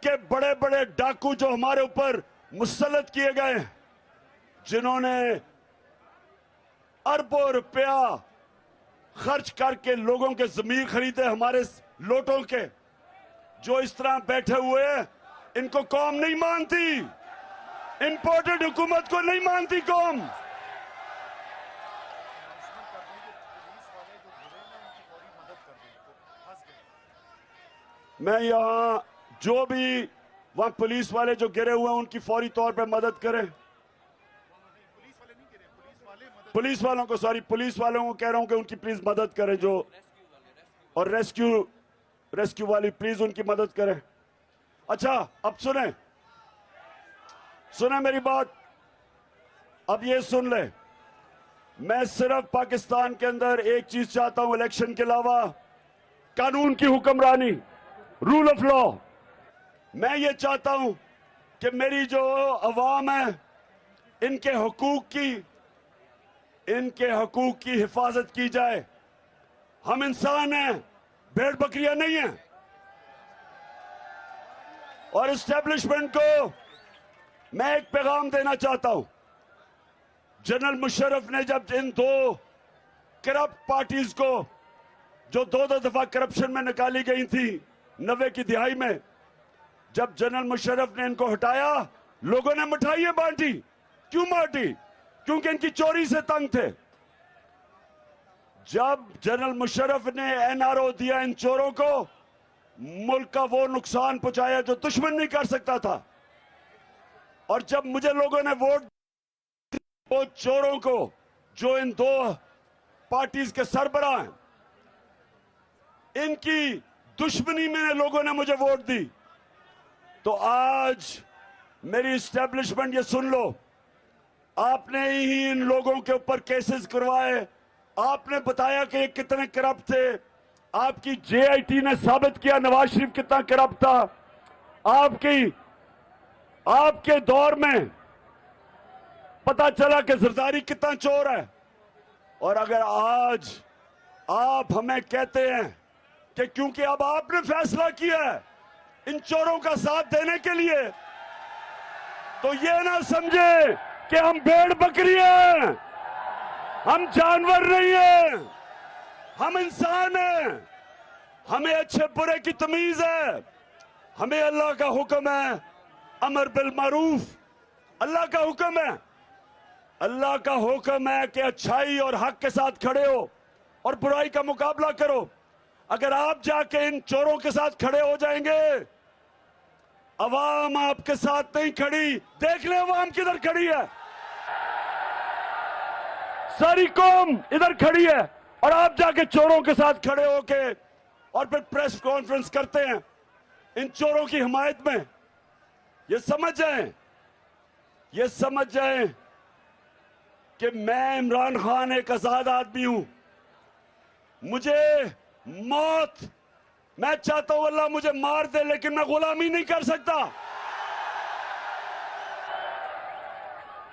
के बड़े बड़े डाकू जो हमारे ऊपर मुसल्लत किए गए, जिन्होंने अरबों रुपया खर्च करके लोगों के जमीर खरीदे हमारे लोटों के, जो इस तरह बैठे हुए हैं, इनको कौम नहीं मानती, इंपोर्टेड हुकूमत को नहीं मानती कौम। मैं यहां जो भी वहां पुलिस वाले जो गिरे हुए हैं उनकी फौरी तौर पे मदद करें। पुलिस वालों को कह रहा हूं कि उनकी प्लीज मदद करें, जो और रेस्क्यू वाली प्लीज उनकी मदद करें। अच्छा, अब सुने मेरी बात, अब ये सुन ले, मैं सिर्फ पाकिस्तान के अंदर एक चीज चाहता हूं इलेक्शन के अलावा, कानून की हुक्मरानी, रूल ऑफ लॉ। मैं ये चाहता हूं कि मेरी जो अवाम है इनके हकूक की हिफाजत की जाए। हम इंसान हैं, भेड़ बकरियां नहीं हैं। और एस्टेब्लिशमेंट को मैं एक पैगाम देना चाहता हूं। जनरल मुशर्रफ ने जब इन दो करप्ट पार्टीज को, जो दो दफा करप्शन में निकाली गई थी 90 की दिहाई में, जब जनरल मुशर्रफ ने इनको हटाया, लोगों ने मिठाइयां बांटी। क्यों बांटी? क्योंकि इनकी चोरी से तंग थे। जब जनरल मुशर्रफ ने एनआरओ दिया इन चोरों को, मुल्क का वो नुकसान पहुंचाया जो दुश्मन नहीं कर सकता था। और जब मुझे लोगों ने वोट, वो चोरों को, जो इन दो पार्टीज के सरबराह हैं, इनकी दुश्मनी में लोगों ने मुझे वोट दी। तो आज मेरी एस्टेब्लिशमेंट, ये सुन लो, आपने ही इन लोगों के ऊपर केसेस करवाए, आपने बताया कि ये कितने करप्ट थे। आपकी जेआईटी ने साबित किया नवाज शरीफ कितना करप्ट था। आपके दौर में पता चला कि जरदारी कितना चोर है। और अगर आज आप हमें कहते हैं कि क्योंकि अब आपने फैसला किया है इन चोरों का साथ देने के लिए, तो ये ना समझे कि हम भेड़ बकरी हैं, हम जानवर नहीं हैं, हम इंसान हैं। हमें अच्छे बुरे की तमीज है। हमें अल्लाह का हुक्म है, अमर बिल मारूफ, अल्लाह का हुक्म है। अल्लाह का हुक्म है कि अच्छाई और हक के साथ खड़े हो और बुराई का मुकाबला करो। अगर आप जाके इन चोरों के साथ खड़े हो जाएंगे, अवाम आपके साथ नहीं खड़ी। देख ले अवाम किधर खड़ी है, सारी कौम इधर खड़ी है। और आप जाके चोरों के साथ खड़े होके और फिर प्रेस कॉन्फ्रेंस करते हैं इन चोरों की हिमायत में। ये समझ जाएं कि मैं इमरान खान एक आजाद आदमी हूं। मुझे मौत, मैं चाहता हूं अल्लाह मुझे मार दे, लेकिन मैं गुलामी नहीं कर सकता।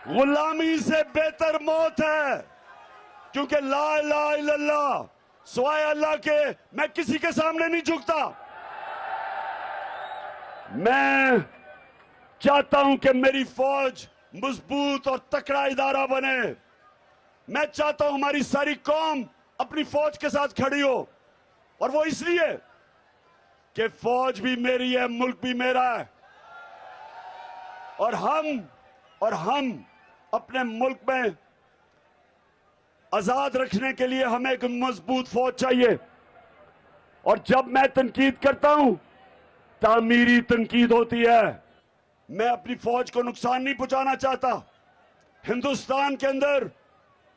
गुलामी से बेहतर मौत है, क्योंकि ला इलाहा इल्लल्लाह, सिवाय अल्लाह के मैं किसी के सामने नहीं झुकता। मैं चाहता हूं कि मेरी फौज मजबूत और तकड़ा इदारा बने। मैं चाहता हूं हमारी सारी कौम अपनी फौज के साथ खड़ी हो। और वो इसलिए कि फौज भी मेरी है, मुल्क भी मेरा है। और हम अपने मुल्क में आजाद रखने के लिए हमें एक मजबूत फौज चाहिए। और जब मैं तनकीद करता हूं, तामीरी तनकीद होती है। मैं अपनी फौज को नुकसान नहीं पहुंचाना चाहता। हिंदुस्तान के अंदर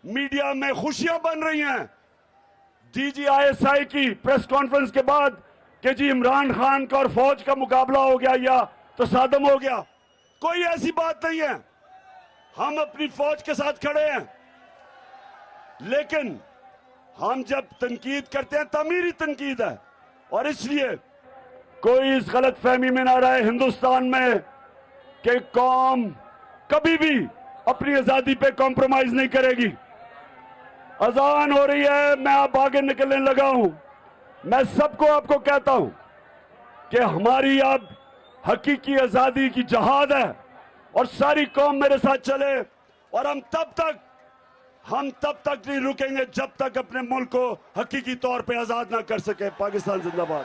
मीडिया में खुशियां बन रही हैं DGISI की प्रेस कॉन्फ्रेंस के बाद कि जी इमरान खान का और फौज का मुकाबला हो गया या तसादम हो गया। कोई ऐसी बात नहीं है। हम अपनी फौज के साथ खड़े हैं। लेकिन हम जब तनकीद करते हैं, तामीरी तनकीद है। और इसलिए कोई इस गलत फहमी में ना रहे हिंदुस्तान में कि कौम कभी भी अपनी आजादी पे कॉम्प्रोमाइज नहीं करेगी। अजान हो रही है, मैं अब आगे निकलने लगा हूं। मैं सबको आपको कहता हूं कि हमारी अब हकीकी आजादी की जहाद है और सारी कौम मेरे साथ चले और हम तब तक नहीं रुकेंगे जब तक अपने मुल्क को हकीकी तौर पे आजाद ना कर सके। पाकिस्तान जिंदाबाद।